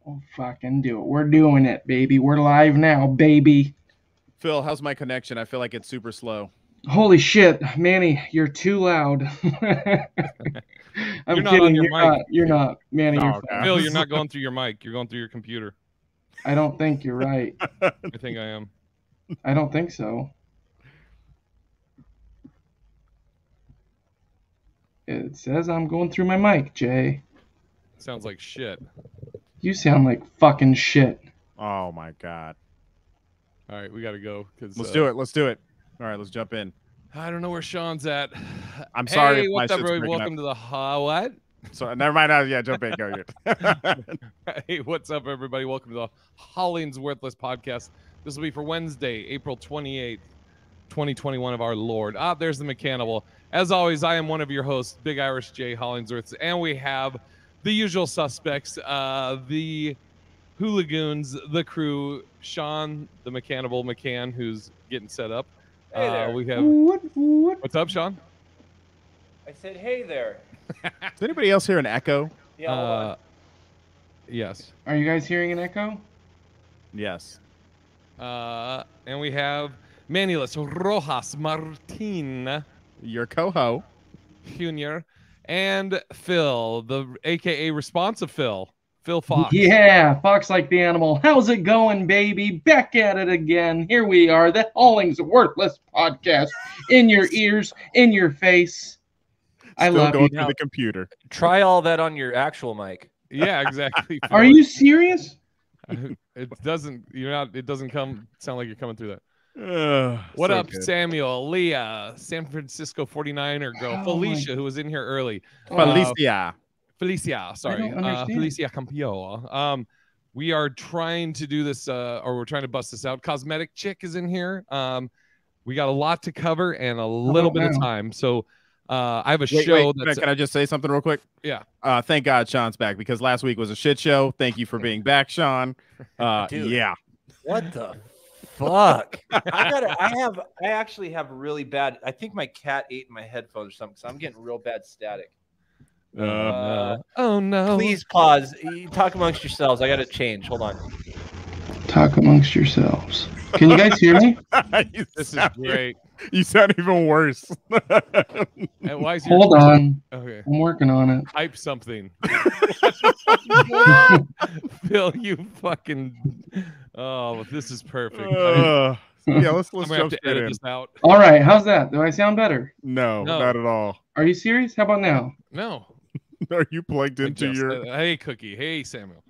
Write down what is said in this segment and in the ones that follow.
We'll fucking do it. We're doing it, baby. We're live now, baby. Phil, how's my connection? I feel like it's super slow. Holy shit, Manny, you're too loud. I'm You're not kidding. on your mic. You're not. Manny, No, you're okay. fine. Phil, you're not going through your mic. You're going through your computer. I don't think you're right. I think I am. I don't think so. It says I'm going through my mic, Jay. Sounds like shit. You sound like fucking shit. Oh my god. All right, we got to go. Let's do it. Let's do it. All right, let's jump in. I don't know where Sean's at. I'm sorry. Hey, if my what's up, shit's everybody? breaking Welcome to the what? So never mind. Yeah, jump in. Go. Hey, what's up, everybody? Welcome to the HollingsWorthless podcast. This will be for Wednesday, April 28th, 2021 of our Lord. There's the Mechanical. As always, I am one of your hosts, Big Irish J. HollingsWorthless, and we have the usual suspects, the Hooligoons, the crew, Sean, the Mechanical McCann, who's getting set up. Hey there. We have what's up, Sean? I said, hey there. Does anybody else hear an echo? Yeah, hold on. Yes. Are you guys hearing an echo? Yes. And we have Manulus Rojas Martin Your co-ho. Jr. and Phil, the AKA responsive Phil Fox. Yeah, Fox like the animal. How's it going, baby? Back at it again. Here we are, the HollingsWorthless podcast. In your ears, in your face. I Still love going you. through the computer. Try all that on your actual mic. Yeah, exactly. Are you serious? It doesn't. You're not. It doesn't sound like you're coming through that. What So up, good. Samuel, Leah, San Francisco 49er girl, Oh Felicia, who was in here early. Felicia. Felicia, sorry, don't understand. Felicia Campio. We are trying to do this, or we're trying to bust this out. Cosmetic Chick is in here. We got a lot to cover and a little bit of time. So I have a show that's. Can I just say something real quick? Yeah. Thank God Sean's back because last week was a shit show. Thank you for being back, Sean. Dude. Yeah. What the fuck? I actually have really bad. I think my cat ate my headphones or something, so I'm getting real bad static. Oh no! Please pause. You talk amongst yourselves. I got to change. Hold on. Talk amongst yourselves. Can you guys hear me? This is great. You sound even worse. And why is your... Hold on. Okay. I'm working on it. Type something. Phil, you fucking. Oh, this is perfect. Yeah, let's I'm gonna have jump to straight edit in. this out. All right, how's that? Do I sound better? No, No. not at all. Are you serious? How about now? No. Are you plugged into your? Hey, Cookie. Hey, Samuel.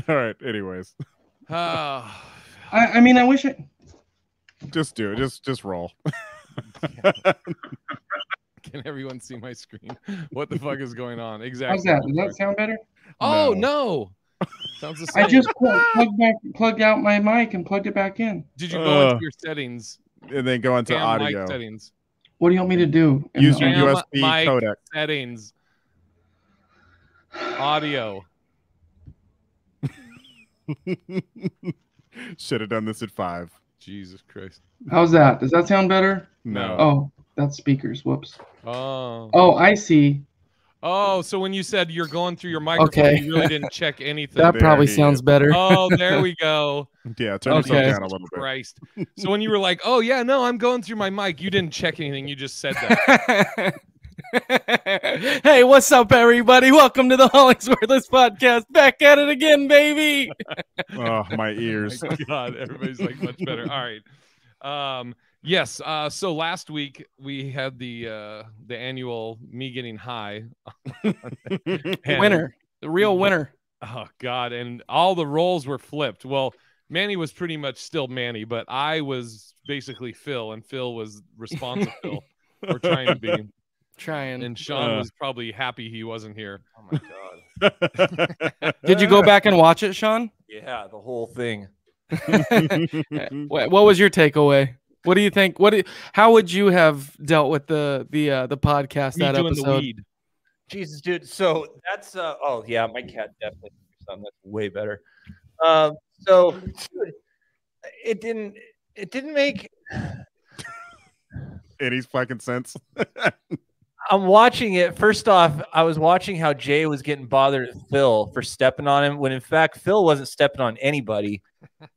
All right. Anyways, Uh, I mean, I wish it. just do it. Just roll. can everyone see my screen? What the fuck is going on? Exactly. How's that? Does that sound better? Oh, No. no. Sounds the same. I just plugged out my mic and plugged it back in. Did you go into your settings? And then go into Cam mic audio. settings. What do you want me to do? Use your Cam USB mic codec. settings. Audio. Should have done this at 5. Jesus Christ. How's that? Does that sound better? No. Oh, that's speakers. Whoops. Oh. Oh, I see. Oh, so when you said you're going through your microphone, Okay. you really didn't check anything. That There probably he sounds is. better. Oh, there we go. Yeah, turn Okay. yourself down a little bit. Christ. So when you were like, oh, yeah, no, I'm going through my mic, you didn't check anything. You just said that. Hey, what's up, everybody? Welcome to the HollingsWorthless podcast. Back at it again, baby. Oh, my ears. My God, everybody's like much better. All right. Yes. So last week we had the annual me getting high. And- Winner. The real winner. Oh God. And all the roles were flipped. Well, Manny was pretty much still Manny, but I was basically Phil, and Phil was responsive Phil, or trying to be. Trying. And Sean was probably happy he wasn't here. Oh my god. Did you go back and watch it, Sean? Yeah, the whole thing. What was your takeaway? What do you think? How would you have dealt with the podcast Me that doing the episode? weed. Jesus, dude. So that's oh yeah, my cat definitely something that's way better. So dude, it didn't make Any fucking sense. I'm watching it. First off, I was watching how Jay was getting bothered at Phil for stepping on him, when in fact Phil wasn't stepping on anybody.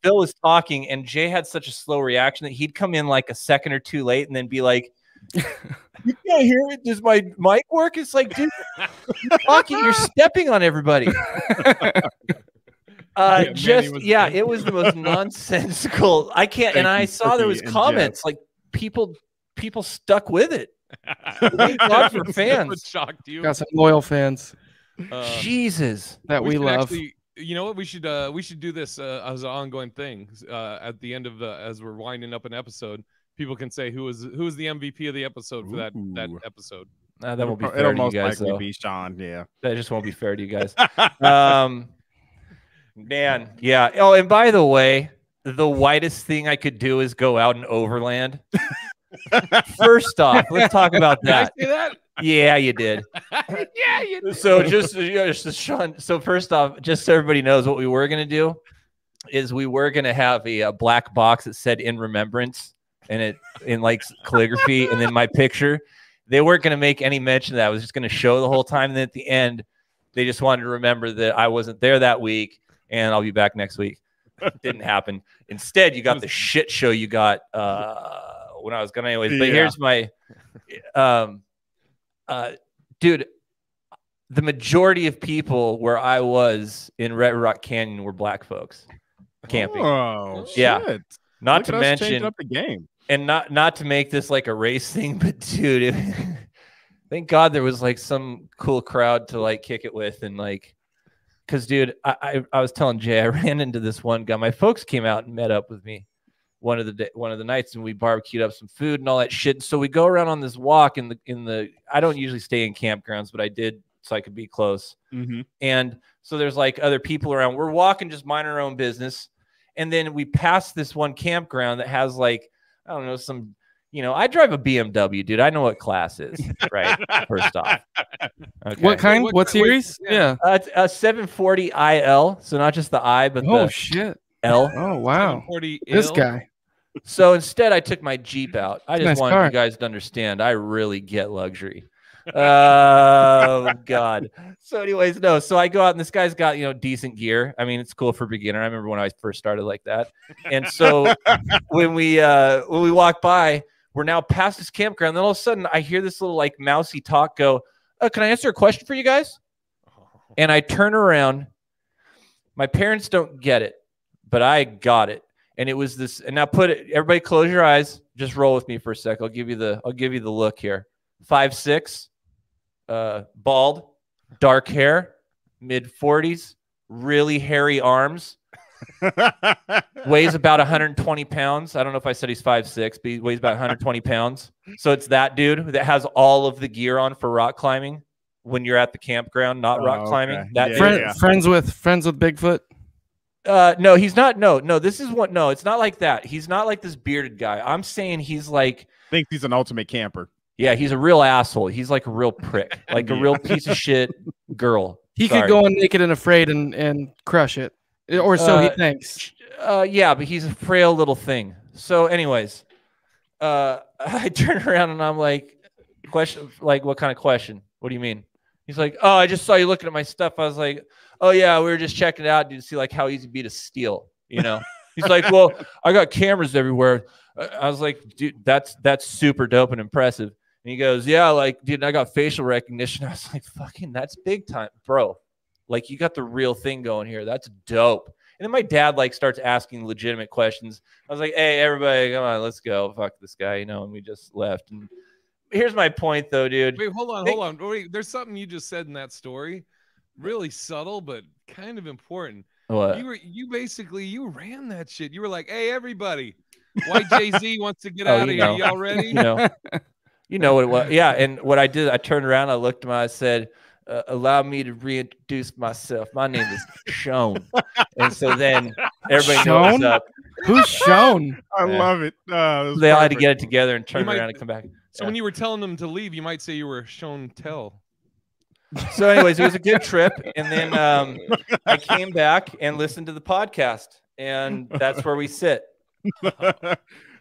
Phil was talking, and Jay had such a slow reaction that he'd come in like a second or two late and then be like, "You can't hear it. Does my mic work?" It's like, dude, you're talking, you're stepping on everybody. It was the most nonsensical. I can't. And I saw there was comments like people stuck with it. Thank God for fans. Shocked you. Got some loyal fans Jesus, that we love. Actually, you know what? We should do this as an ongoing thing. At the end of as we're winding up an episode, people can say who is the MVP of the episode for that episode. That won't be fair to you guys. It'll be Sean. Yeah, that just won't be fair to you guys. Man, yeah. Oh, and by the way, the whitest thing I could do is go out and overland. First off, let's talk about that. Did I say that? Yeah, you did. Yeah, you did. So just Sean. So first off, just so everybody knows, what we were gonna do is we were gonna have a black box that said "In Remembrance" and it in like calligraphy, and then my picture. They weren't gonna make any mention of that. I was just gonna show the whole time. And then at the end, they just wanted to remember that I wasn't there that week, and I'll be back next week. Didn't happen. Instead, you got the shit show you got when I was gonna anyways. But here's my dude, the majority of people where I was in Red Rock Canyon were black folks camping. Oh, yeah. Shit. Not to mention up the game. And not to make this like a race thing, but dude, thank God there was like some cool crowd to like kick it with. And like, because dude, I was telling Jay, I ran into this one guy. My folks came out and met up with me one of the nights, and we barbecued up some food and all that shit. So we go around on this walk in the I don't usually stay in campgrounds, but I did so I could be close. Mm-hmm. And so there's like other people around. We're walking, just minding our own business. And then we pass this one campground that has like, I don't know, some, I drive a BMW, dude. I know what class is, right? First off. Okay. What kind? What series? Yeah. It's a 740 IL. So not just the I, but the shit. L. Oh, wow. This guy. So instead, I took my Jeep out. I just wanted car. you guys to understand, I really get luxury. Oh, God. So anyways, no. So I go out, and this guy's got, decent gear. I mean, it's cool for beginner. I remember when I first started like that. And so when we walk by, we're now past this campground. Then all of a sudden, I hear this little like mousy talk go, "Can I answer a question for you guys?" And I turn around. My parents don't get it, but I got it. And it was this. And now everybody close your eyes. Just roll with me for a sec. I'll give you the look here. 5'6", bald, dark hair, mid-40s, really hairy arms. Weighs about 120 pounds. I don't know if I said he's 5'6", but he weighs about 120 pounds. So it's that dude that has all of the gear on for rock climbing when you're at the campground, not rock climbing. Okay. That friends with Bigfoot. No, he's not. No, this is what. No, it's not like that. He's not like this bearded guy. I'm saying he's like. Thinks he's an ultimate camper. Yeah, he's a real asshole. He's like a real prick, like a real piece of shit girl. He could go on Naked and Afraid and crush it. Or so he thinks. Yeah, but he's a frail little thing. So anyways, I turn around and I'm like, question, like, what kind of question? What do you mean? He's like, "Oh, I just saw you looking at my stuff." I was like, "Oh yeah, we were just checking it out to see like how easy it'd be to steal, He's like, "Well, I got cameras everywhere." I was like, "Dude, that's super dope and impressive." And he goes, "Yeah, like, dude, I got facial recognition." I was like, "Fucking, that's big time, bro. Like, you got the real thing going here. That's dope." And then my dad like starts asking legitimate questions. I was like, "Hey, everybody, come on, let's go. Fuck this guy, and we just left. And here's my point, though, dude. Wait, hold on. Wait, there's something you just said in that story, really subtle but kind of important. What? You ran that shit. You were like, "Hey, everybody, White Jay-Z wants to get out of here. Y'all ready?" You know what it was. Yeah, and what I did, I turned around, I looked at him, I said, "Allow me to reintroduce myself. My name is Sean." And so then everybody knows up. Who's Sean? I love it. They all had to get it together and turn around and come back. So when you were telling them to leave, you might say you were Sean Tell. So anyways, it was a good trip. And then I came back and listened to the podcast. And that's where we sit.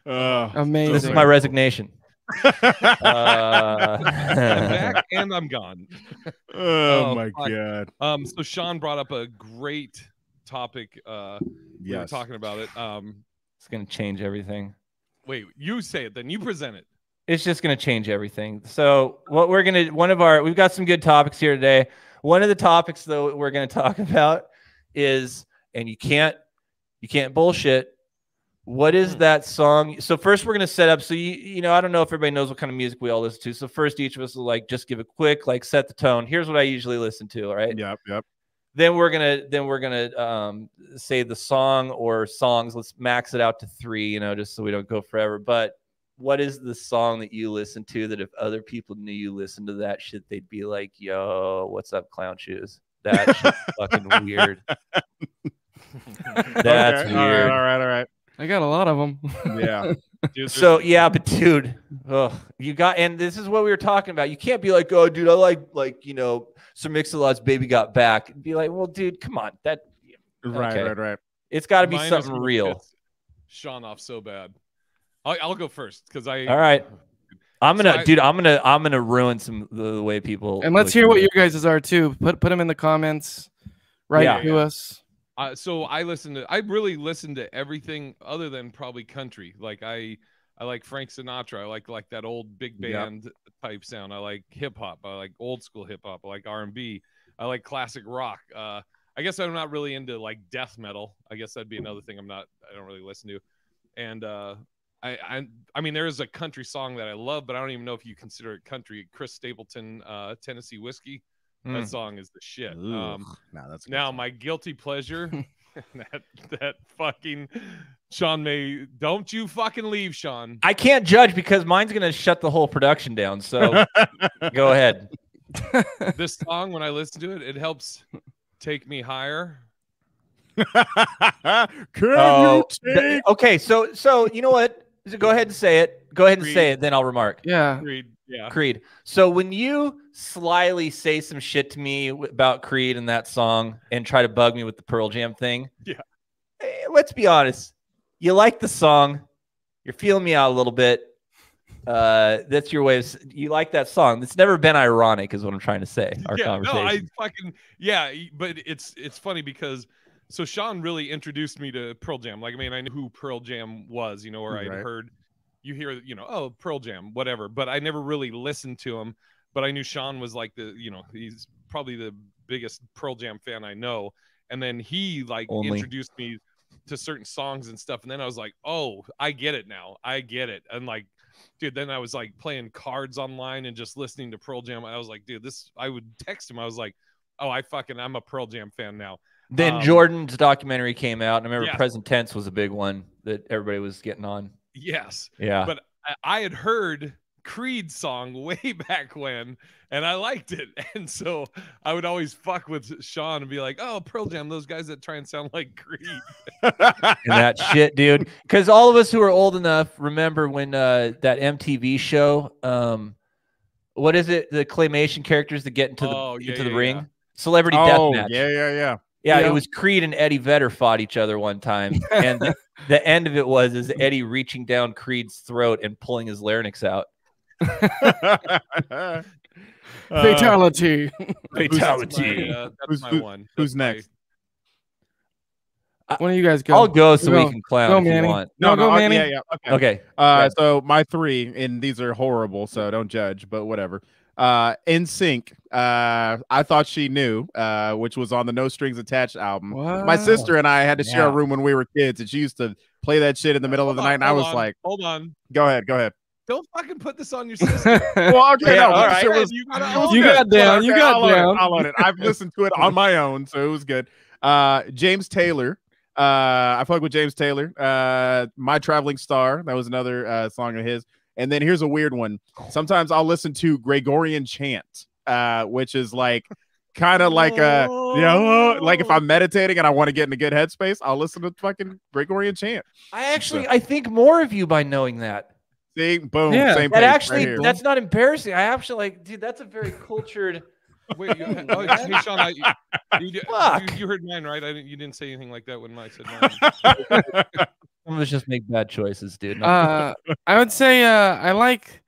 Amazing. This is my resignation. Uh, I'm back and I'm gone. Oh my fuck. god. So Sean brought up a great topic. We were Yes. talking about it. It's gonna change everything. Wait, you say it, then you present it. It's just gonna change everything. So what we're gonna we've got some good topics here today. One of the topics though we're gonna talk about is, and you can't bullshit. What is that song? So first we're gonna set up. So you know, I don't know if everybody knows what kind of music we all listen to. So first each of us will like just give a quick like set the tone. Here's what I usually listen to. All right. Yep. Then we're gonna say the song or songs. Let's max it out to 3. You know, just so we don't go forever. But what is the song that you listen to that if other people knew you listened to that shit, they'd be like, "Yo, what's up, clown shoes? That shit's fucking weird." That's okay. weird. All right. I got a lot of them. Yeah. Dude, So yeah, but dude, you got, and this is what we were talking about. You can't be like, "Oh, dude, I like you know, Sir Mix-a-Lot's Baby Got Back." And be like, "Well, dude, come on, that." Okay. Right. It's got to be mine is something gonna real. piss Sean off so bad. I'll go first because I. All right. I'm gonna, So I'm gonna ruin some the way people. And let's hear what your guys' are too. Put them in the comments. Write Yeah. to us. So I really listen to everything other than probably country. Like I like Frank Sinatra. I like that old big band type sound. I like hip hop. I like old school hip hop. I like R&B. I like classic rock. I guess I'm not really into like death metal. I guess that'd be another thing I don't really listen to. And I mean, there is a country song that I love, but I don't even know if you consider it country. Chris Stapleton, Tennessee Whiskey. That song is the shit. That's now my guilty pleasure. that fucking Sean May. Don't you fucking leave, Sean. I can't judge because mine's gonna shut the whole production down. So go ahead. This song, when I listen to it, it helps take me higher. Okay, so you know what? Go ahead and say it. Go ahead and say it. Then I'll remark. Yeah. Creed. Yeah. Creed. So when you slyly say some shit to me about Creed and that song and try to bug me with the Pearl Jam thing, let's be honest. You like the song. You're feeling me out a little bit. That's your way of, you like that song. It's never been ironic is what I'm trying to say. Our conversation. But it's funny because so Sean really introduced me to Pearl Jam. Like, I mean, I knew who Pearl Jam was, you know, or I'd heard, you hear, you know, oh, Pearl Jam, whatever. But I never really listened to him. But I knew Sean was like he's probably the biggest Pearl Jam fan I know. And then he introduced me to certain songs and stuff. And then I was like, oh, I get it now. I get it. And like, dude, then I was like playing cards online and just listening to Pearl Jam. I was like, dude, I would text him. I was like, oh, I'm a Pearl Jam fan now. Then Jordan's documentary came out, and I remember yes. Present Tense was a big one that everybody was getting on. Yes. Yeah. But I had heard Creed song way back when, and I liked it. And so I would always fuck with Sean and be like, oh, Pearl Jam, those guys that try and sound like Creed. And that shit, dude. Because all of us who are old enough remember when that MTV show, what is it? The claymation characters that get into the ring? Yeah. Celebrity Deathmatch. Yeah, it was Creed and Eddie Vedder fought each other one time. And the end of it was Eddie reaching down Creed's throat and pulling his larynx out. Fatality. Fatality. That's my one. Who's next? One of you guys go. I'll go so we can clown go, if Manny. you want. No, go, Manny. Yeah. Okay. So my 3, and these are horrible, so don't judge, but whatever. NSYNC. I thought she knew, which was on the No Strings Attached album. What? My sister and I had to share a room when we were kids, and she used to play that shit in the middle of the night. And I was like, hold on. Go ahead. Don't fucking put this on your sister. Well, okay, all right. You got down. You got down. I'll own it. I've listened to it on my own, so it was good. James Taylor. I fuck with James Taylor. My Traveling Star. That was another song of his. And then here's a weird one. Sometimes I'll listen to Gregorian chant, which is like kind of like like if I'm meditating and I want to get in a good headspace, I'll listen to fucking Gregorian chant. I think more of you by knowing that. See, boom, yeah. same that page actually, right that's not embarrassing. I actually like, dude, that's a very cultured. Wait, hey Sean, you heard mine, right? You didn't say anything like that when I said mine. Some of us just make bad choices, dude. I would say I like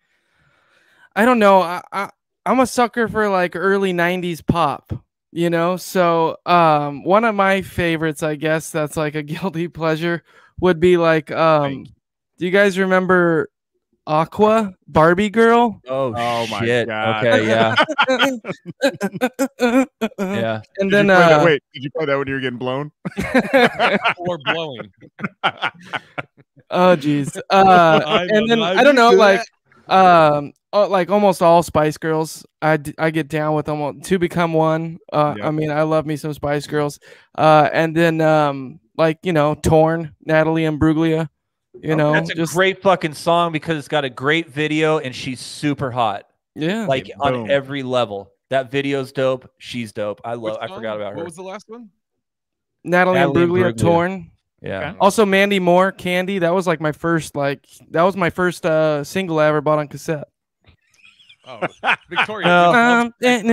I don't know. I'm a sucker for like early 90s pop, you know? So one of my favorites, I guess that's like a guilty pleasure, would be like do you guys remember Aqua, Barbie Girl? Oh my shit. God. Okay, yeah. Yeah. And Did then you play that? Wait, did you play that when you were getting blown? Or blowing. oh geez. And then I don't know, like like almost all Spice Girls. I get down with almost To Become One. Yep. I mean, I love me some Spice Girls. And then like, you know, Torn, Natalie Imbruglia. You know, that's a great fucking song because it's got a great video and she's super hot. Yeah. Like on every level. That video's dope. She's dope. I forgot about her. What was the last one? Natalie Imbruglia, Torn. Yeah. Okay. Also Mandy Moore, Candy. That was like my first single I ever bought on cassette. Oh, Victoria. That's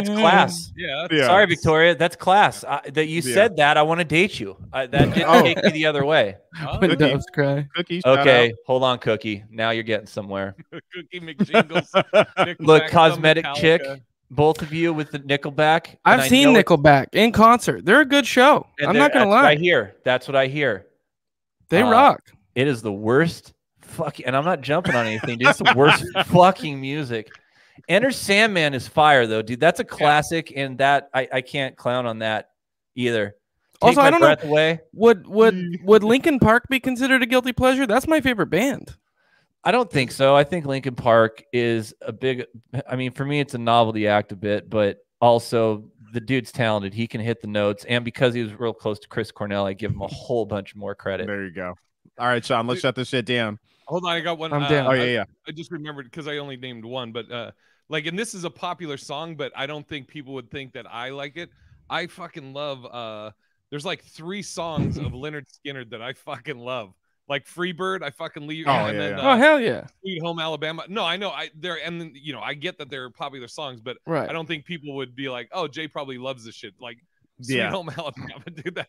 class. Yeah. Sorry, Victoria. That's class. That you said that. I want to date you. That didn't take me the other way. When doves cry. Cookie, okay, hold on, Cookie. Now you're getting somewhere. Cookie McJingles. Look, Cosmetic Chick. Both of you with the Nickelback. I've seen Nickelback in concert. They're a good show. I'm not gonna lie. That's what I hear. They rock. It is the worst. And I'm not jumping on anything. Dude, it's the worst fucking music. Enter Sandman is fire though, dude. That's a classic, and that I can't clown on that either. Also, I don't know. Away. Would Linkin Park be considered a guilty pleasure? That's my favorite band. I don't think so. I think Linkin Park is a big. I mean, for me, it's a novelty act a bit, but also the dude's talented. He can hit the notes, and because he was real close to Chris Cornell, I give him a whole bunch more credit. There you go. All right, Sean, let's shut this shit down. Hold on, I got one. I'm down. Oh yeah. I just remembered because I only named one, but like, and this is a popular song, but I don't think people would think that I like it. I fucking love. There's like 3 songs of Leonard Skinner that I fucking love. Like Freebird, I fucking leave. Oh hell yeah. Sweet Home Alabama. No, I know. I get that they're popular songs, but I don't think people would be like, oh, Jay probably loves this shit. Like. Sweet Home Alabama, dude,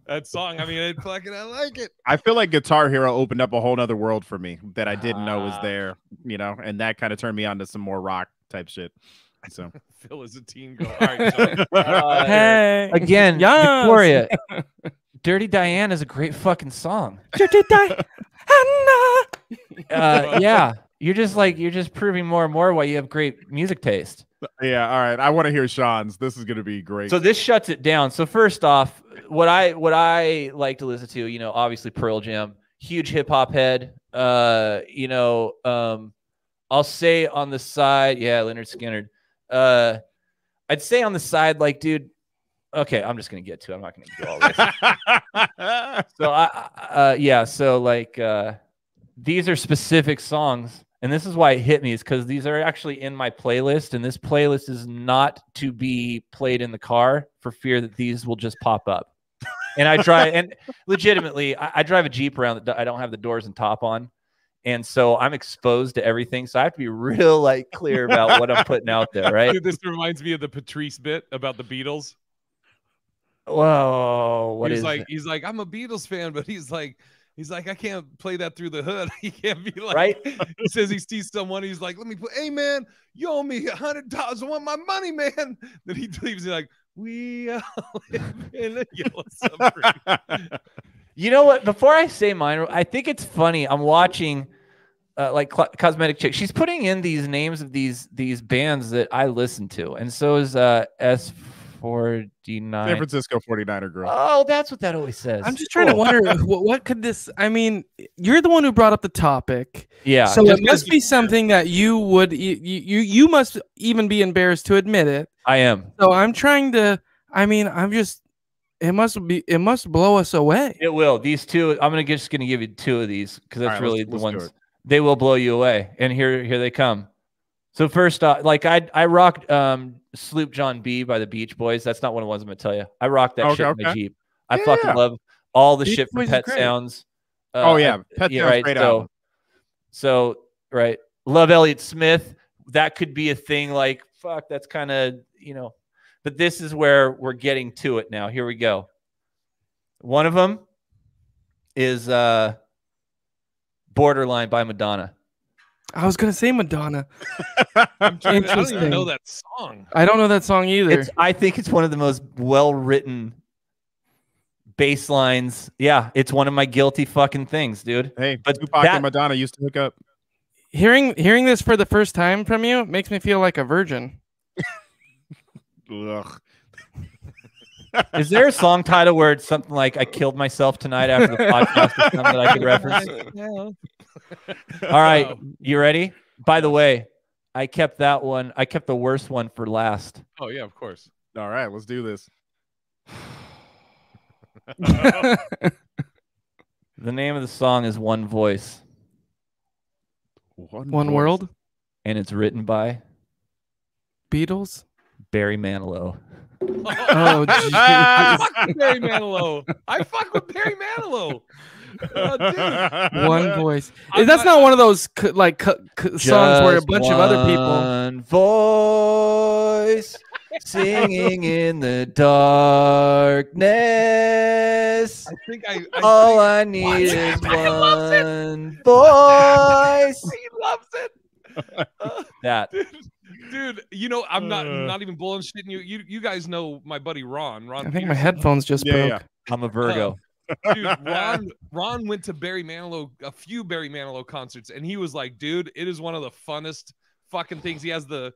that song. I mean, I like it. I feel like Guitar Hero opened up a whole other world for me that I didn't know was there, you know, and that kind of turned me on to some more rock type shit. So Phil is a teen girl. All right, hey again, Victoria. Dirty Diana is a great fucking song. Dirty Diana. Yeah, you're just proving more and more why you have great music taste. Yeah, all right. I want to hear Sean's. This is going to be great. So this shuts it down. So first off, what I like to listen to, you know, obviously Pearl Jam, huge hip hop head. I'll say on the side, Leonard Skinner. I'd say on the side, like, dude. Okay, I'm just gonna get to it. I'm not gonna do all this. So these are specific songs. And this is why it hit me, is because these are actually in my playlist, and this playlist is not to be played in the car for fear that these will just pop up. And I drive, and legitimately, I drive a Jeep around that I don't have the doors and top on, and so I'm exposed to everything. So I have to be real, like, clear about what I'm putting out there, right? Dude, this reminds me of the Patrice bit about the Beatles. Whoa, he's like, I'm a Beatles fan, but he's like, I can't play that through the hood. He can't be like, right? He says he sees someone. He's like, let me put, hey man, you owe me $100. I want my money, man. Then he leaves. He's like, we all live in a yellow submarine. You know what? Before I say mine, I think it's funny. I'm watching like Cosmetic Chick. She's putting in these names of these bands that I listen to. And so is S49. San Francisco 49er girl. Oh, that's what that always says. I'm just trying to wonder what could this. I mean, you're the one who brought up the topic. Yeah. So it must be something that you would you must even be embarrassed to admit it. I am. So I'm trying to. I mean, I'm just. It must blow us away. It will. These two. I'm just gonna give you two of these because that's really the ones. They will blow you away. And here they come. So first, like I rocked Sloop John B by the Beach Boys. That's not one of the ones I'm gonna tell you. I rocked that shit in my Jeep. I fucking love all the shit from Pet Sounds. Pet Sounds right. Great album. So right. Love Elliott Smith. That could be a thing. Like fuck. That's kind of But this is where we're getting to it now. Here we go. One of them is Borderline by Madonna. I was gonna say Madonna. I don't even Interesting. know that song. I don't know that song either. I think it's one of the most well-written bass lines. Yeah, it's one of my guilty fucking things, dude. Hey, But Tupac that- and Madonna used to hook up. Hearing this for the first time from you makes me feel like a virgin. Ugh. Is there a song title where it's something like "I killed myself tonight" after the podcast or something that I could reference? All right, you ready? By the way, I kept that one. I kept the worst one for last. Oh yeah, of course. All right, let's do this. The name of the song is One Voice, One World, and it's written by Beatles. Barry Manilow. Oh, I jeez. fuck with Barry Manilow. I fuck with Barry Manilow. Dude. One Voice. I'm That's not one of those songs where a bunch of other people. One voice singing in the darkness. I think I All think I need is loves it. one voice. he loves it. That. Dude, you know, I'm not even bullshitting you. You guys know my buddy Ron. I think my Peterson. headphones just broke. Yeah. I'm a Virgo. Dude, Ron went to a few Barry Manilow concerts, and he was like, dude, it is one of the funnest fucking things. He has a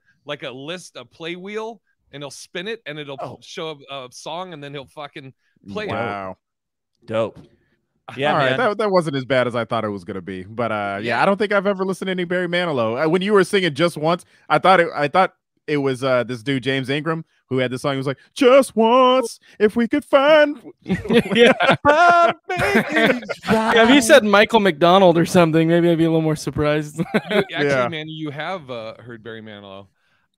play wheel, and he'll spin it, and it'll show a song, and then he'll fucking play it. Wow. Dope. Yeah, All right, man. that wasn't as bad as I thought it was gonna be, but yeah, I don't think I've ever listened to any Barry Manilow. When you were singing just once, I thought it was this dude James Ingram who had this song. He was like, "Just once, if we could find." Yeah. If you said Michael McDonald or something, maybe I'd be a little more surprised. Actually, man, you have heard Barry Manilow.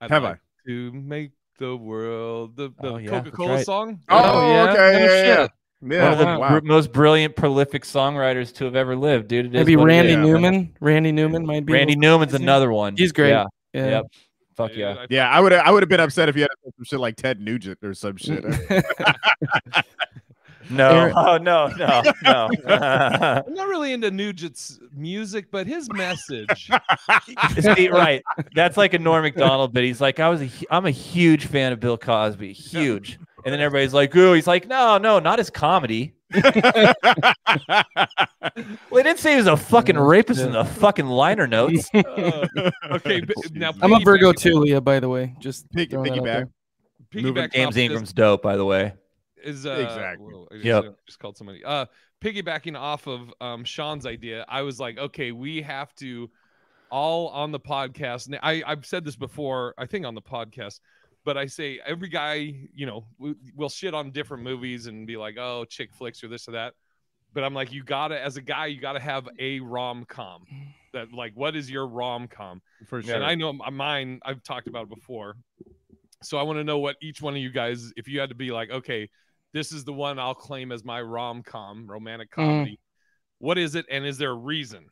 Have I? To make the world the Oh, yeah, Coca-Cola that's right. song. Oh, yeah? okay, No yeah, shit. yeah. One of the Wow. most brilliant, prolific songwriters to have ever lived, dude. It is Maybe what it Randy is. Newman. Randy Newman might be. Randy Newman's another one. He's great. Yeah. Yeah. Yep. Fuck yeah. Yeah, I would have been upset if you had some shit like Ted Nugent or some shit. No. Aaron- Oh no. I'm not really into Nugent's music, but his message. See, right. That's like a Norm Macdonald, but he's like, I'm a huge fan of Bill Cosby. Huge. And then everybody's like, ooh, he's like, no, not his comedy. Well, they didn't say he was a fucking rapist in the fucking liner notes. Okay, but now I'm a Virgo piggyback- too, Leah, by the way. Just throwing that out Piggyback. there. Piggyback James off Ingram's dope, by the way. is Exactly. whoa, I Yep. just called somebody. Piggybacking off of Sean's idea, I was like, okay, we have to all on the podcast. And I've said this before, I think on the podcast, but I say every guy, you know, we'll shit on different movies and be like, oh, chick flicks or this or that. But I'm like, as a guy, you gotta have a rom-com. That, like, what is your rom-com? For sure. And I know mine, I've talked about it before. So I want to know what each one of you guys, if you had to be like, okay, this is the one I'll claim as my rom-com, romantic comedy. What is it? And is there a reason?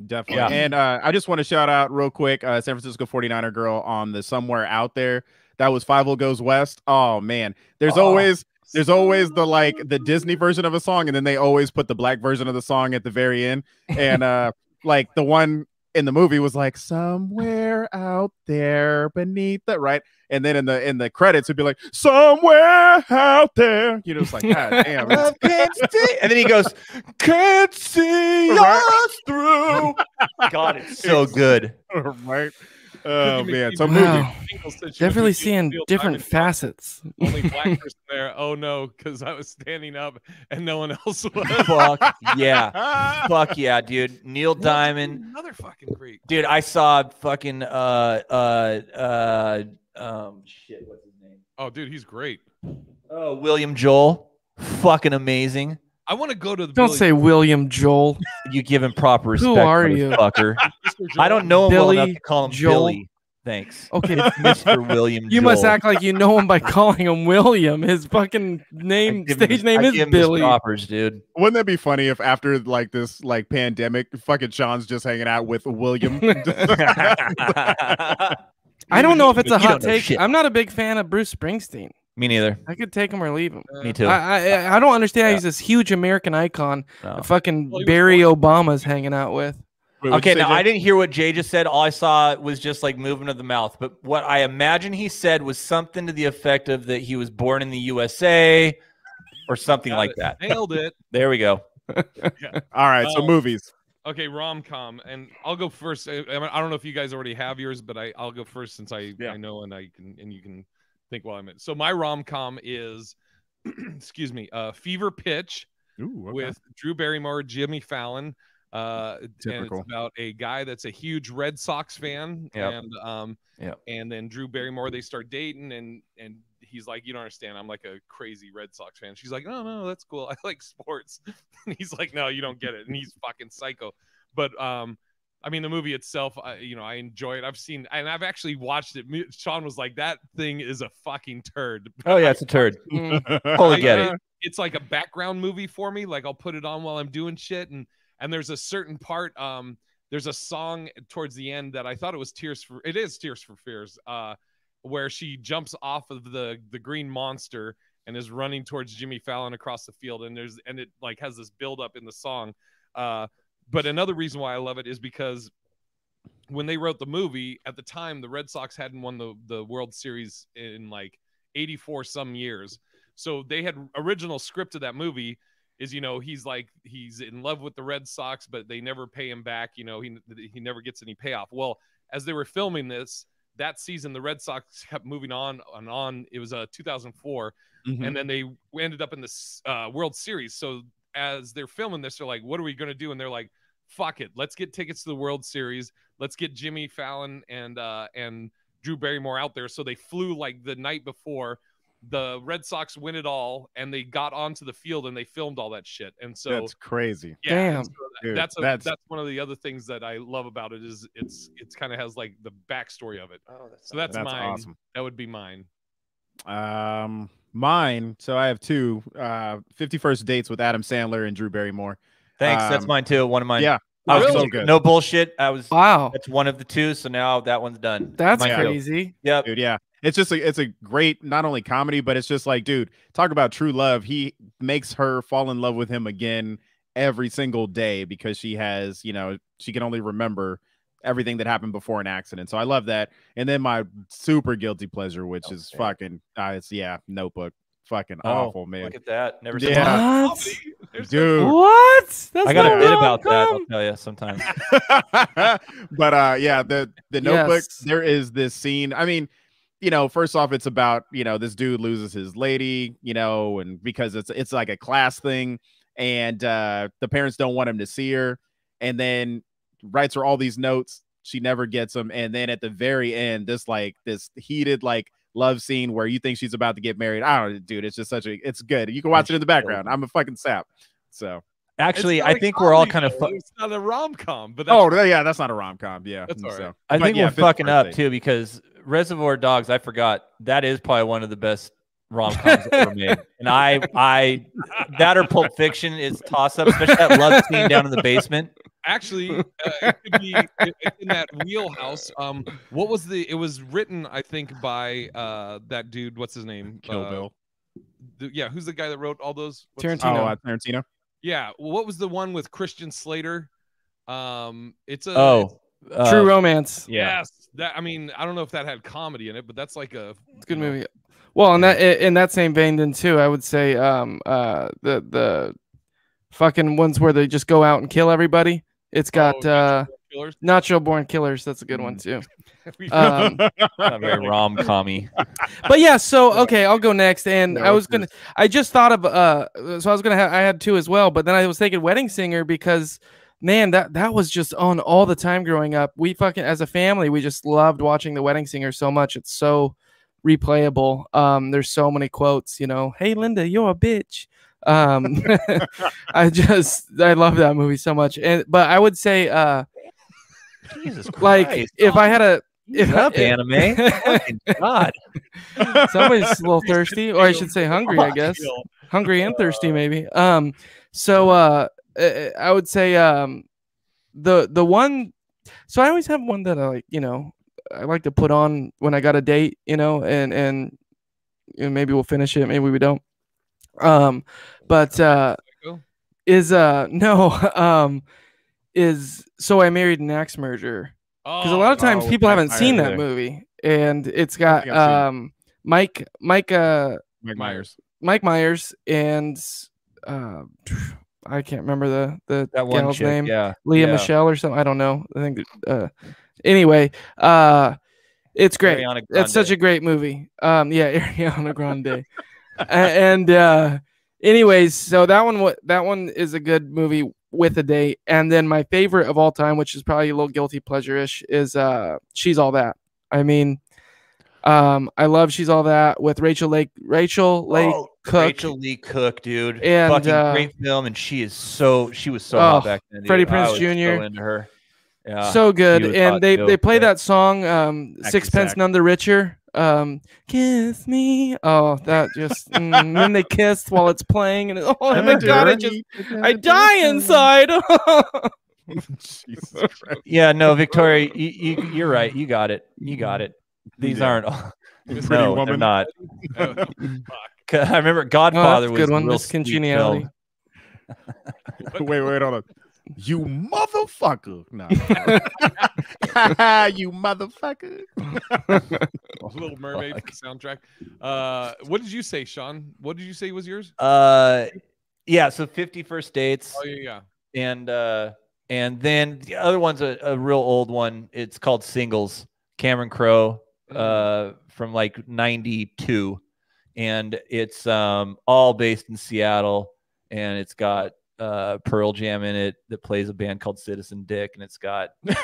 Definitely. Yeah. And I just want to shout out real quick, San Francisco 49er girl on the Somewhere Out There. That was 50 Goes West. Oh man. There's always the Disney version of a song, and then they always put the black version of the song at the very end. And like the one in the movie was like somewhere out there beneath the right. And then in the credits it'd be like somewhere out there. You know, it's like, God damn. Love can't see. And then he goes, can't see us through. God, it's so good. Right. Oh man. So Wow. Movie. Definitely seeing different facets. Only black person there. Oh no, because I was standing up and no one else was. Fuck yeah. Fuck yeah, dude. Neil Diamond. Another fucking great. Dude, I saw fucking shit, what's his name? Oh, dude, he's great. Oh, William Joel. Fucking amazing. I want to go to the. Don't Billy- say William Joel. You give him proper respect. are you? Fucker. Mr. Joel. I don't know him well Billy enough to call him Joel. Billy. Thanks. Okay, Mr. William you Joel. must act like you know him by calling him William. His fucking stage name is Billy. Propers, dude. Wouldn't that be funny if after like this like pandemic, fucking Sean's just hanging out with William? I don't know if it's a You hot don't know take. shit. I'm not a big fan of Bruce Springsteen. Me neither. I could take him or leave him. Me too. I don't understand. How he's this huge American icon. No. that fucking Well, he was Barry born- Obama's hanging out with. Wait, what'd Okay, you say, now Jay? I didn't hear what Jay just said. All I saw was just like movement of the mouth. But what I imagine he said was something to the effect of that he was born in the USA or something Got like it. that. Nailed it. There we go. All right, so movies. Okay, rom-com, and I'll go first. I don't know if you guys already have yours, but I'll go first since I know and you can think while I'm in. So my rom-com is, excuse me, Fever Pitch. Ooh, okay. With Drew Barrymore, Jimmy Fallon. And Typical. it's about a guy that's a huge Red Sox fan. Yep. And then Drew Barrymore, they start dating, and he's like, you don't understand, I'm like a crazy Red Sox fan. She's like, no, that's cool, I like sports. And he's like, no, you don't get it. And he's fucking psycho. But I mean, the movie itself, I enjoy it. I've actually watched it. Sean was like, that thing is a fucking turd. Oh yeah, it's a turd. Totally get it. It's like a background movie for me. Like I'll put it on while I'm doing shit. And there's a certain part, there's a song towards the end that I thought it is Tears for Fears, where she jumps off of the green monster and is running towards Jimmy Fallon across the field. And it like has this build up in the song. But another reason why I love it is because when they wrote the movie at the time, the Red Sox hadn't won the World Series in like 84 some years. So they had original script of that movie is, he's in love with the Red Sox, but they never pay him back. He never gets any payoff. Well, as they were filming this, that season, the Red Sox kept moving on and on. It was 2004. Mm-hmm. And then they ended up in this World Series. So as they're filming this, they're like, what are we going to do? And they're like, fuck it. Let's get tickets to the World Series. Let's get Jimmy Fallon and Drew Barrymore out there. So they flew like the night before. The Red Sox win it all, and they got onto the field and they filmed all that shit. And so that's crazy. Yeah, damn. so Dude, that's one of the other things that I love about it is it's kind of has like the backstory of it. Oh, that's mine. Awesome. That would be mine. Mine. So I have two. 51st Dates with Adam Sandler and Drew Barrymore. Thanks. That's mine too. One of mine. Yeah. I was so good. No bullshit. Wow. That's one of the two. So now that one's done. That's Mine too. crazy. Yep. Dude, yeah. It's just it's a great, not only comedy, but it's just like, dude, talk about true love. He makes her fall in love with him again every single day because she has, she can only remember everything that happened before an accident. So I love that. And then my super guilty pleasure, which is fucking, Notebook. Fucking awful, man. Look at that. Never seen Yeah. What? Dude. What? That's I got a not bit about that. rom-com. I'll tell you sometime. But the Notebook, Yes. there is this scene. I mean, first off, it's about, this dude loses his lady, and because it's like a class thing, and the parents don't want him to see her, and then writes her all these notes. She never gets them. And then at the very end, this heated, love scene where you think she's about to get married. I don't know, dude. It's just it's good. You can watch it in the background. I'm a fucking sap. So Actually, I think we're all kind of. It's not a rom-com, but that's not a rom-com. Yeah, That's all right. I think we're 51st fucking up Date. too because Reservoir Dogs. I forgot that is probably one of the best rom-coms ever made. And I that or Pulp Fiction is toss up, especially that love scene down in the basement. Actually, it could be in that wheelhouse. What was it was written, I think, by that dude. What's his name? Kill Bill. Who's the guy that wrote all those? Tarantino. Tarantino. Yeah. What was the one with Christian Slater? It's a True Romance. Yeah. Yes. I don't know if that had comedy in it, but that's like It's a good movie. Well, in that same vein, then too, I would say the fucking ones where they just go out and kill everybody. It's got Natural Born Killers. That's a good one too. Not very rom-commy. But yeah, so okay, I'll go next. And I just thought of I had two as well, but then I was thinking Wedding Singer because man, that was just on all the time growing up. We fucking, as a family, we just loved watching The Wedding Singer so much. It's so replayable. There's so many quotes, hey Linda, you're a bitch. I love that movie so much. But I would say Jesus Christ. like if I had a anime. Fucking God. Somebody's a little thirsty, or I should say hungry, I guess. Hungry and thirsty, maybe. So I would say the one. So I always have one that I like, I like to put on when I got a date, and maybe we'll finish it, maybe we don't. But is is So I Married an Axe Murderer. Because a Oh, lot of times with people Mike haven't seen Myers, that yeah. movie, and it's I got think I've seen Mike Mike Myers. Mike Myers and uh, I can't remember the That one gal's chick, name, yeah. Leah Yeah. Michelle or something. I don't know. I think anyway, it's great. Ariana It's such Grande. a great movie. Yeah, Ariana Grande. And anyways, so that one is a good movie with a date. And then my favorite of all time, which is probably a little guilty pleasure-ish, is She's All That. I mean, I love She's All That with Rachel Lake Oh, Cook. Rachel Lee Cook, dude. And, fucking great film, and she was so hot back then. Dude. Freddie Prinze I was Jr. so into her. Yeah, So good. she was And hot they too. play Yeah. that song, Sixpence Sack. None the Richer. Kiss me. Oh, that just and then they kissed while it's playing, and oh my god, I die inside. Jesus Christ. Yeah, no, Victoria, you're right. You got it. You got it. These Yeah. aren't all. Pretty No, they're Woman. not. Oh, fuck. I remember Oh, Godfather that's a was good a one. real Miss sweet Congeniality. film. Wait, hold on. You motherfucker. No. You motherfucker. Little Mermaid soundtrack. What did you say, Sean? What did you say was yours? Yeah, so 50 First Dates. Oh yeah. And then the other one's a real old one. It's called Singles. Cameron Crowe, from like 92. And it's all based in Seattle, and it's got Pearl Jam in it that plays a band called Citizen Dick, and it's got and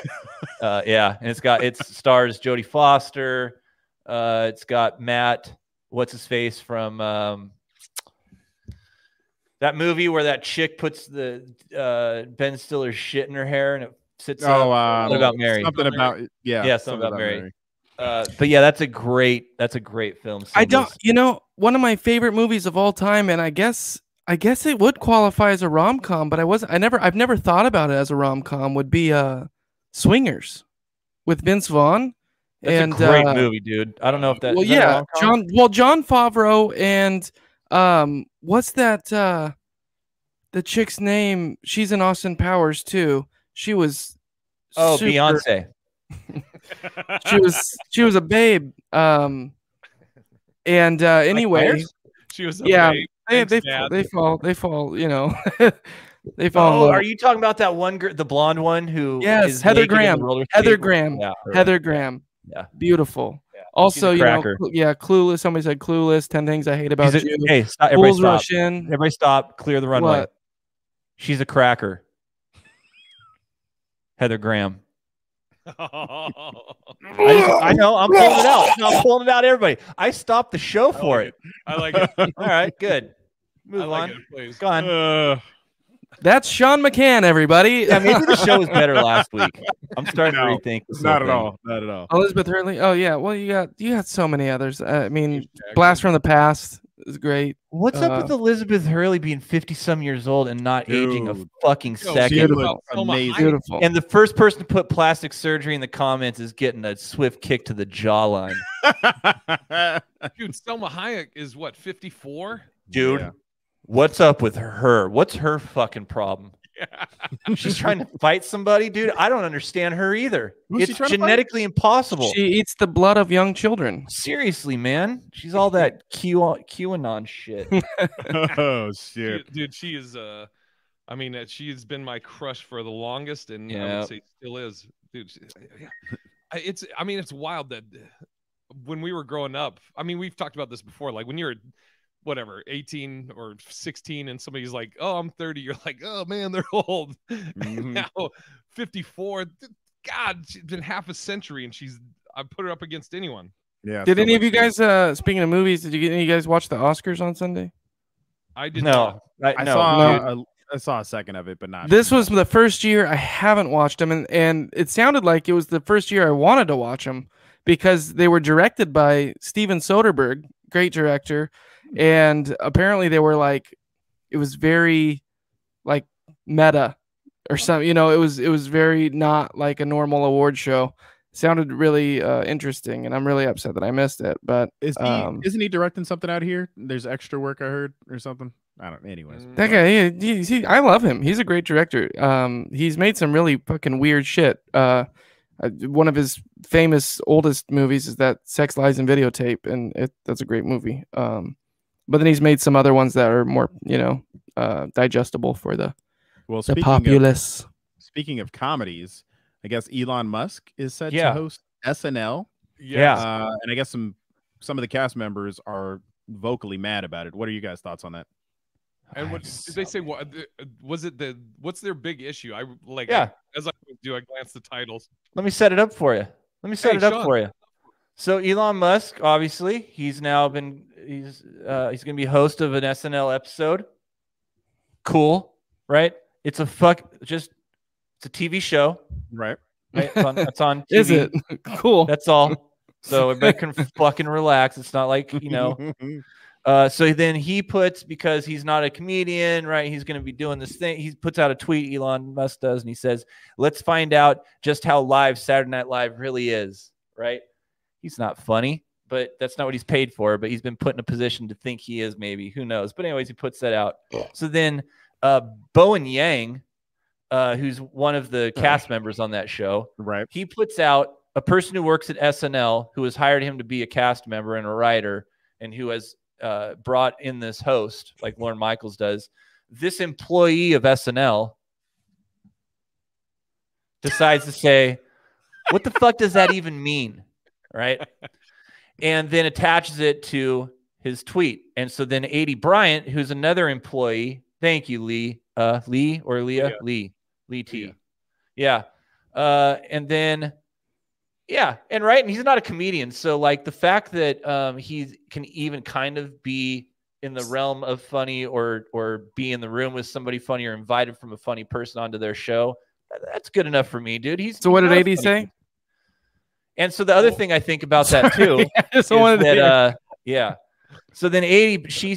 it stars Jodie Foster. It's got Matt, what's his face from that movie where that chick puts the Ben Stiller's shit in her hair and it sits up. What About Mary? Something about Something about Mary. But yeah, that's a great film. I don't, Singles. one of my favorite movies of all time, and I guess it would qualify as a rom-com, but I've never thought about it as a rom-com, would be Swingers with Vince Vaughn. That's a great movie, dude. I don't know if that. Well, is that a yeah, rom-com? John Favreau and what's that? The chick's name? She's in Austin Powers too. She was. Beyonce. She was a babe. Anyway, She was. Yeah, babe. they Thanks, fall. Dad. They fall. They fall. in love. Are you talking about that one girl, the blonde one who? Yes, is Heather naked in the Graham. roller Heather skate? Graham. Yeah, her. Heather Graham. Yeah. Beautiful. Yeah. Also, She's a cracker. Clueless. Somebody said Clueless. 10 Things I Hate About You. Hey, stop, everybody Fools stop. Rush In. Everybody stop. Clear the runway. What? She's a cracker. Heather Graham. I know. I'm pulling it out. I'm pulling it out, everybody. I stopped the show for it. I like it. All right, good. I Move like on. it, please. Go on. That's Sean McCann, everybody. Yeah, maybe the show was better last week. I'm starting No, to rethink this. Not whole at all. Not at all. Elizabeth Hurley. Oh yeah. Well, you got so many others. I mean, Huge Blast from the Past is great. What's up with Elizabeth Hurley being 50-some years old and not aging a Dude. fucking Yo, second? She Beautiful. looks amazing. Beautiful. And the first person to put plastic surgery in the comments is getting a swift kick to the jawline. Dude, Selma Hayek is what, 54? Dude, Yeah. what's up with her? What's her fucking problem? She's trying to fight somebody, dude. I don't understand her either. Who's she It's trying to fight? genetically impossible. She eats the blood of young children. Seriously, man. She's all that QAnon shit. Oh shit. Dude, she is I mean, she's been my crush for the longest, and I Yeah. would say still is. Dude, it's wild that when we were growing up, I mean, we've talked about this before, like when you're whatever 18 or 16 and somebody's like, oh, I'm 30, you're like, oh man, they're old. Mhm. Now 54, god, she's been half a century, and I put her up against anyone. Yeah. Did so any of much you shit. guys, speaking of movies, did any of you guys watch the Oscars on Sunday? I did not. No, I saw a second of it, but not. This was the first year I haven't watched them, and it sounded like it was the first year I wanted to watch them because they were directed by Steven Soderbergh, great director, and apparently they were like, it was very like meta or something, it was very not like a normal award show, sounded really interesting, and I'm really upset that I missed it. But isn't he directing something out here? There's extra work I heard or something. I don't. Anyways, that guy, I love him. He's a great director. He's made some really fucking weird shit. One of his famous oldest movies is that Sex, Lies, and Videotape, and that's a great movie. But then he's made some other ones that are more, digestible for the populace. Speaking of comedies, I guess Elon Musk is set to host SNL. Yeah. And I guess some of the cast members are vocally mad about it. What are you guys' thoughts on that? And what did they say? What was it? What's their big issue? As I glance the titles. Let me set it up for you. So Elon Musk, obviously, he's gonna be host of an SNL episode. Cool, right? It's a TV show, right? It's on TV. Is it cool? That's all. So everybody can fucking relax. It's not like So then he puts, because he's not a comedian, right? He's going to be doing this thing. He puts out a tweet, Elon Musk does, and he says, "Let's find out just how live Saturday Night Live really is," right? He's not funny, but that's not what he's paid for. But he's been put in a position to think he is, maybe. Who knows? But anyways, he puts that out. So then Bowen Yang, who's one of the cast members on that show, right? He puts out a person who works at SNL who has hired him to be a cast member and a writer, and who has brought in this host like Lorne Michaels does. This employee of SNL decides to say, "What the fuck does that even mean?" Right? And then attaches it to his tweet. And so then 80 Bryant, who's another employee, thank you, Lee. Lee or Leah? Lee T. Yeah. And then and he's not a comedian. So like the fact that he can even kind of be in the realm of funny or be in the room with somebody funny or invited from a funny person onto their show, that's good enough for me, dude. So what did 80 say? And so the other thing I think about that too is that so then 80, she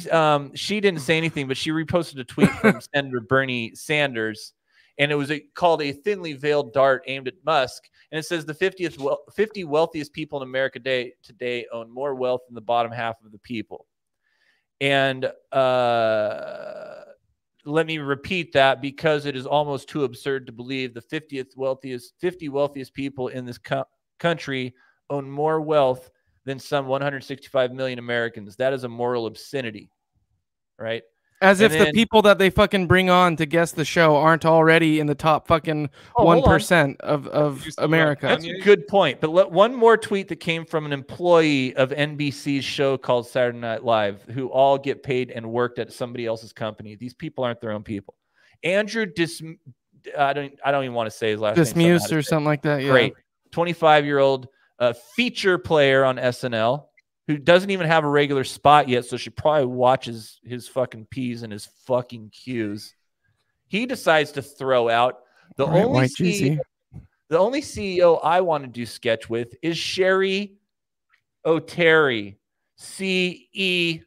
didn't say anything, but she reposted a tweet from Senator Bernie Sanders, and it was called "A Thinly Veiled Dart Aimed at Musk." And it says the 50 wealthiest people in America today own more wealth than the bottom half of the people. And let me repeat that, because it is almost too absurd to believe the 50 wealthiest people in this country own more wealth than some 165 million Americans. That is a moral obscenity, right? As if the people that they fucking bring on to guest the show aren't already in the top fucking 1% of America. That's a good point. But one more tweet that came from an employee of NBC's show called Saturday Night Live, who all get paid and worked at somebody else's company. These people aren't their own people. Andrew I don't even want to say his last name. Dismuse or something like that. Yeah. Great. 25-year-old feature player on SNL, who doesn't even have a regular spot yet, so she probably watches his fucking P's and his fucking Q's. He decides to throw out the only CEO I want to do sketch with is Sherry O'Terry, CEO.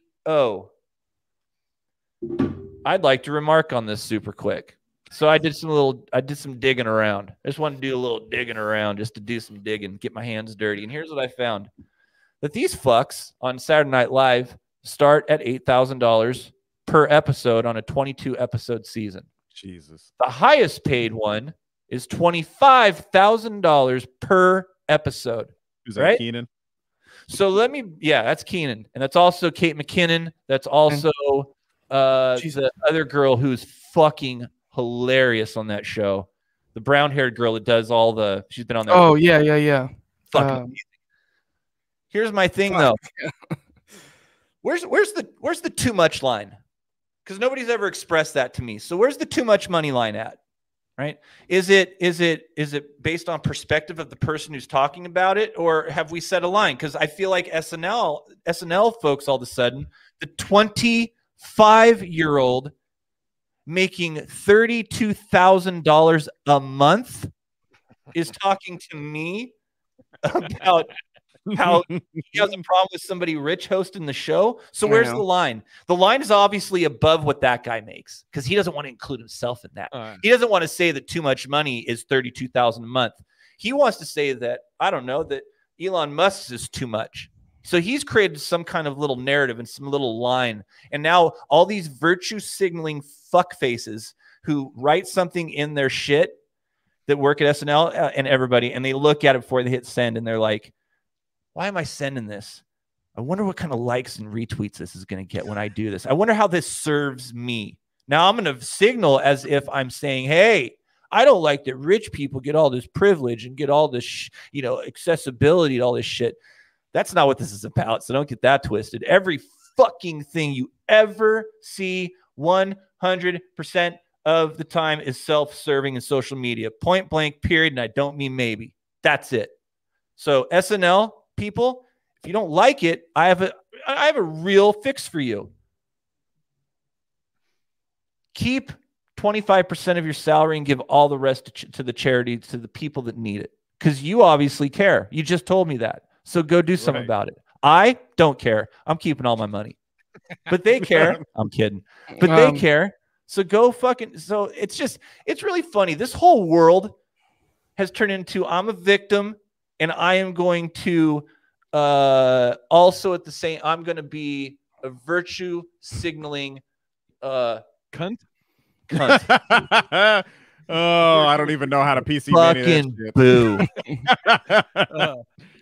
I'd like to remark on this super quick. So I did some digging around. I just wanted to do a little digging around, just to do some digging, get my hands dirty. And here's what I found. That these fucks on Saturday Night Live start at $8,000 per episode on a 22-episode season. Jesus. The highest paid one is $25,000 per episode. Is that right? Keenan? So that's Keenan. And that's also Kate McKinnon. That's also the other girl who's fucking hilarious on that show. The brown-haired girl that does she's been on there. Oh, yeah. Fucking here's my thing though. Where's the too much line? Because nobody's ever expressed that to me. So where's the too much money line at? Right? Is it based on perspective of the person who's talking about it, or have we set a line? Because I feel like SNL folks, all of a sudden, the 25-year-old making $32,000 a month is talking to me about how he has a problem with somebody rich hosting the show. So where's the line? The line is obviously above what that guy makes, because he doesn't want to include himself in that. He doesn't want to say that too much money is $32,000 a month. He wants to say that, I don't know, that Elon Musk is too much. So he's created some kind of little narrative and some little line. And now all these virtue signaling fuck faces who write something in their shit that work at SNL and everybody, and they look at it before they hit send and they're like, why am I sending this? I wonder what kind of likes and retweets this is going to get when I do this. I wonder how this serves me. Now I'm going to signal as if I'm saying, hey, I don't like that rich people get all this privilege and get all this, accessibility to all this shit. That's not what this is about. So don't get that twisted. Every fucking thing you ever see 100% of the time is self-serving in social media. Point blank, period. And I don't mean maybe. That's it. So SNL people, if you don't like it, I have a real fix for you. Keep 25% of your salary and give all the rest to the charity, to the people that need it. Because you obviously care. You just told me that. So go do something about it. I don't care. I'm keeping all my money. But they care. I'm kidding. But they care. So go fucking. So it's really funny. This whole world has turned into I'm a victim and I am going to also at the same, I'm going to be a virtue signaling cunt. Oh, I don't even know how to PC fucking boo.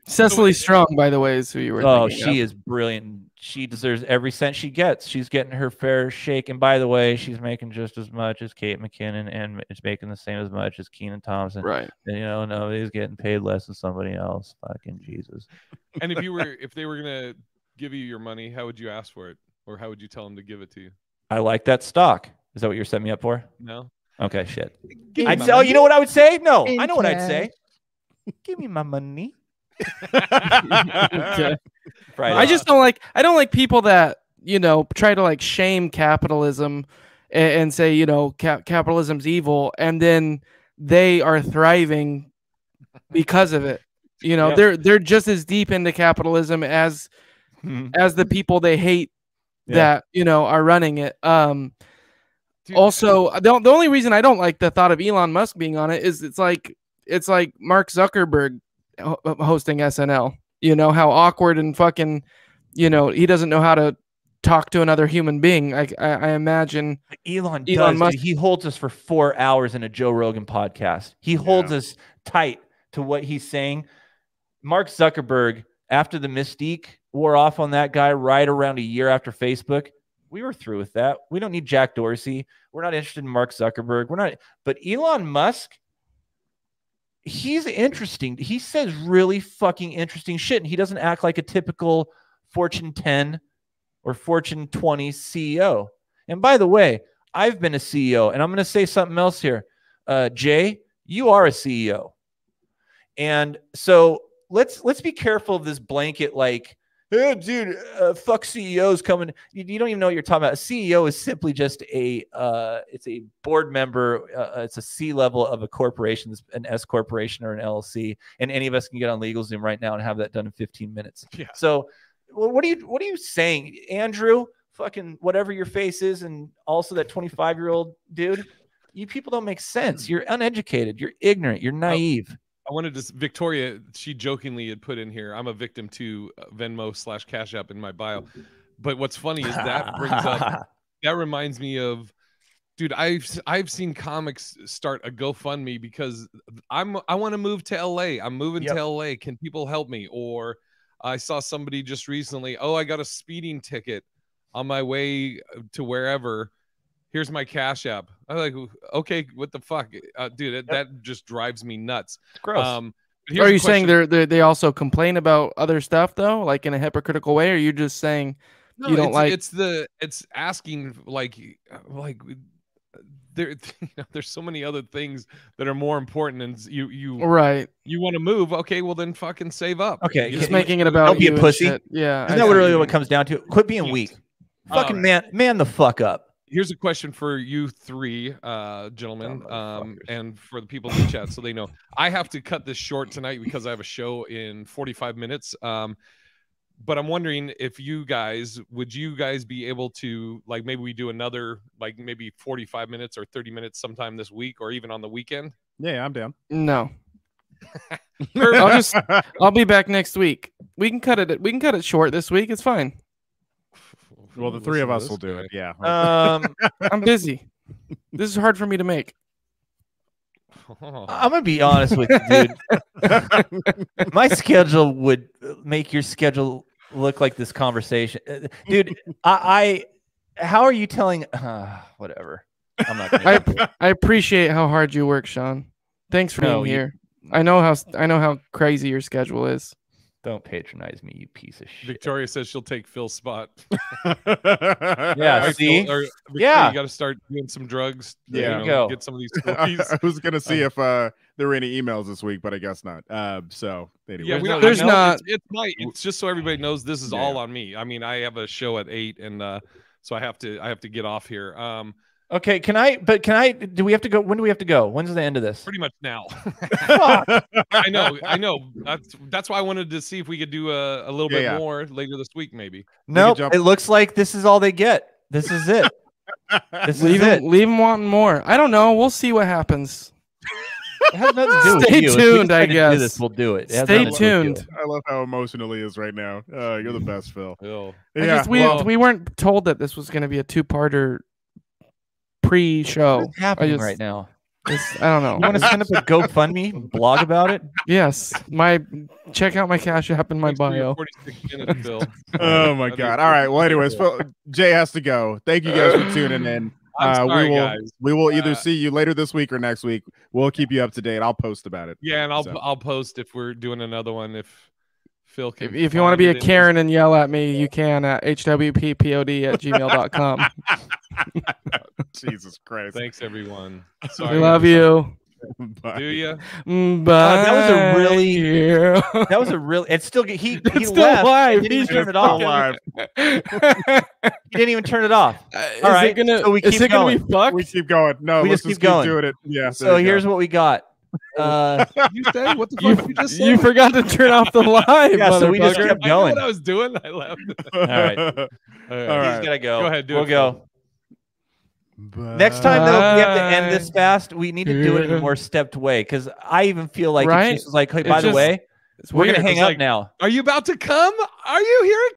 Cecily Strong, by the way, is who you were thinking she is brilliant. She deserves every cent she gets. She's getting her fair shake. And by the way, she's making just as much as Kate McKinnon and is making the same as much as Kenan Thompson. Right. And, nobody's getting paid less than somebody else. Fucking Jesus. And if they were going to give you your money, how would you ask for it? Or how would you tell them to give it to you? I like that stock. Is that what you're setting me up for? No. Okay, shit. I'd say, you know what I would say? No, I know what I'd say. Give me my money. Okay. I don't like people that try to like shame capitalism and say capitalism's evil, and then they are thriving because of it. They're just as deep into capitalism as the people they hate that are running it. Also, the only reason I don't like the thought of Elon Musk being on it is it's like Mark Zuckerberg hosting SNL. How awkward and fucking, he doesn't know how to talk to another human being. I imagine Elon Musk. He holds us for 4 hours in a Joe Rogan podcast. He holds us tight to what he's saying. Mark Zuckerberg, after the mystique wore off on that guy right around a year after Facebook, we were through with that. We don't need Jack Dorsey. We're not interested in Mark Zuckerberg. But Elon Musk, he's interesting. He says really fucking interesting shit, and he doesn't act like a typical Fortune 10 or Fortune 20 CEO. And by the way, I've been a CEO, and I'm going to say something else here. Jay, you are a CEO. And so let's be careful of this blanket like, hey, dude, fuck CEOs coming. You don't even know what you're talking about. A CEO is simply just it's a board member. It's a C level of a corporation, an S corporation or an LLC. And any of us can get on LegalZoom right now and have that done in 15 minutes. Yeah. So what are you saying, Andrew? Fucking whatever your face is, and also that 25-year-old dude. You people don't make sense. You're uneducated. You're ignorant. You're naive. I wanted to, Victoria, she jokingly had put in here, I'm a victim to Venmo / Cash App in my bio. But what's funny is that reminds me of, dude, I've seen comics start a GoFundMe because I want to move to LA. I'm moving to LA. Can people help me? Or I saw somebody just recently, I got a speeding ticket on my way to wherever. Here's my Cash App. I'm like, okay, what the fuck, dude? That just drives me nuts. It's gross. Are you saying they also complain about other stuff though, like in a hypocritical way? Or are you just saying you don't like? It's asking like there's so many other things that are more important, and you want to move. Okay, well then fucking save up. Okay, just making it about don't be a pussy. Yeah, isn't that really what it comes down to? Quit being weak. Fucking man the fuck up. Here's a question for you three, gentlemen, and for the people in the chat so they know. I have to cut this short tonight because I have a show in 45 minutes. But I'm wondering if would you guys be able to, like, maybe we do another, like, maybe 45 minutes or 30 minutes sometime this week or even on the weekend? Yeah, I'm down. No. I'll be back next week. We can cut it short this week. It's fine. Well, the three of us will do it. Yeah. I'm busy. This is hard for me to make. I'm gonna be honest with you, dude. My schedule would make your schedule look like this conversation, dude. How are you telling? Whatever. I'm not. I appreciate how hard you work, Sean. Thanks for being here. I know how crazy your schedule is. Don't patronize me, you piece of shit. Victoria says she'll take Phil's spot. Yeah, see? Victoria, yeah. You got to start doing some drugs. Yeah. Get some of these cookies. I was going to see if there were any emails this week, but I guess not. So, anyway. Yeah, there's not. It's just so everybody knows this is all on me. I mean, I have a show at 8, and so I have to get off here. Okay, can I do we have to go? When do we have to go? When's the end of this? Pretty much now. I know. That's why I wanted to see if we could do a little bit more later this week, maybe. No, it looks like this is all they get. This is it. Leave them wanting more. I don't know. We'll see what happens. It has nothing to do with Stay you. tuned, I guess. We'll do it. Stay tuned. I love how emotional he is right now. You're the best, Phil. We weren't told that this was going to be a 2-parter pre-show. What's happening right now? I don't know. You want to send up a GoFundMe blog about it? Yes. Check out my Cash App in my bio. 46 minutes, Phil. Oh my God. All right. Well, anyways, Phil, Jay has to go. Thank you guys for tuning in. I'm sorry, guys. We will either see you later this week or next week. We'll keep you up to date. I'll post about it. Yeah, and I'll post if we're doing another one. If Phil can. If you want to be a Karen and yell at me, you can at hwppod@gmail.com. Jesus Christ. Thanks, everyone. Sorry. We love you. Do you? Bye. That was a really. It's still. He still left. live. He didn't even turn it off. He didn't even turn it off. All right. So we keep going. We keep going. No, we let's just keep going. Doing it. Yeah. So here's what we got. You say what the fuck you just said? You forgot to turn off the live. Yeah, so we just kept I know going. what I was doing. I left. All right. All right. He's gonna go. Go ahead. We'll go. Next time, though, if we have to end this fast, we need to do it in a more stepped way. Because I even feel like it's just like, hey, by the way, we're going to hang up now. Are you about to come? Are you here?